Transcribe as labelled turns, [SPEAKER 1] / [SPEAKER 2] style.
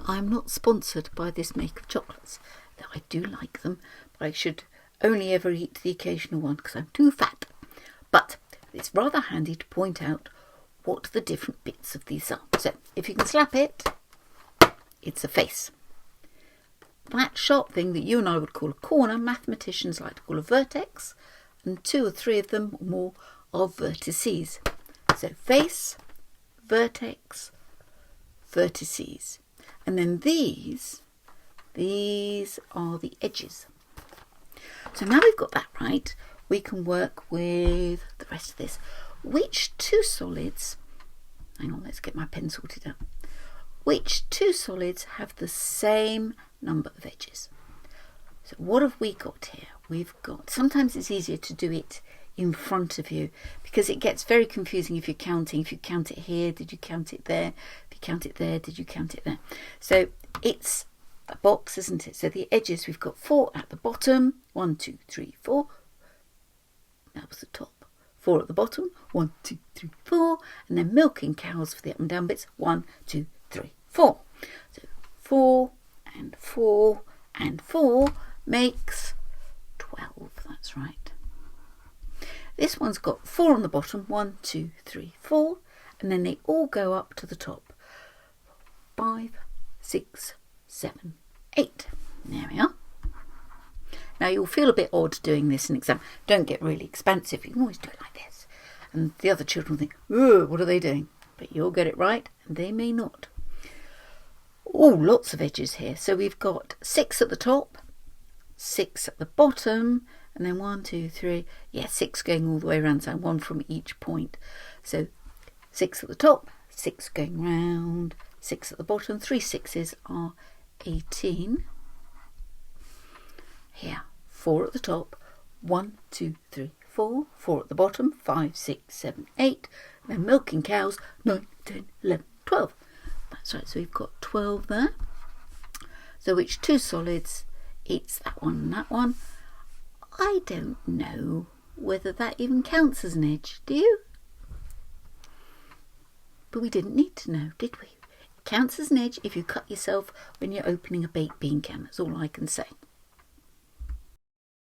[SPEAKER 1] I'm not sponsored by this make of chocolates, though I do like them, but I should only ever eat the occasional one because I'm too fat. But it's rather handy to point out what the different bits of these are. So if you can slap it, it's a face. That sharp thing that you and I would call a corner, mathematicians like to call a vertex, and 2 or 3 of them or more are vertices. So face, vertex, vertices. And then these are the edges. So now we've got that right, we can work with the rest of this. Which 2 solids, hang on, let's get my pen sorted out. Which 2 solids have the same number of edges? So what have we got here? We've got, sometimes it's easier to do it in front of you because it gets very confusing if you're counting. If you count it here, did you count it there? If you count it there, did you count it there? So it's a box, isn't it? So the edges, we've got 4 at the bottom. 1, 2, 3, 4. That was the top. 4 at the bottom. 1, 2, 3, 4. And then milking cows for the up and down bits. 1, 2, 3, 4. So 4 and 4 and 4 makes 12. That's right. This one's got 4 on the bottom. 1, 2, 3, 4. And then they all go up to the top. 5, 6, 7, 8. There we are. Now you'll feel a bit odd doing this in exam. Don't get really expansive. You can always do it like this. And the other children will think, "Ooh, what are they doing?" But you'll get it right and they may not. Oh, lots of edges here. So we've got 6 at the top, 6 at the bottom, and then 1, 2, 3. Yeah, 6 going all the way around, so 1 from each point. So 6 at the top, 6 going round, 6 at the bottom. 3 6s are 18. Here, 4 at the top, 1, 2, 3, 4. 4 at the bottom, 5, 6, 7, 8. And then milking cows, 9, 10, 11, 12. That's right, so we've got 12 there. So which 2 solids? It's that one and that one. I don't know whether that even counts as an edge, do you? But we didn't need to know, did we? It counts as an edge if you cut yourself when you're opening a baked bean can. That's all I can say.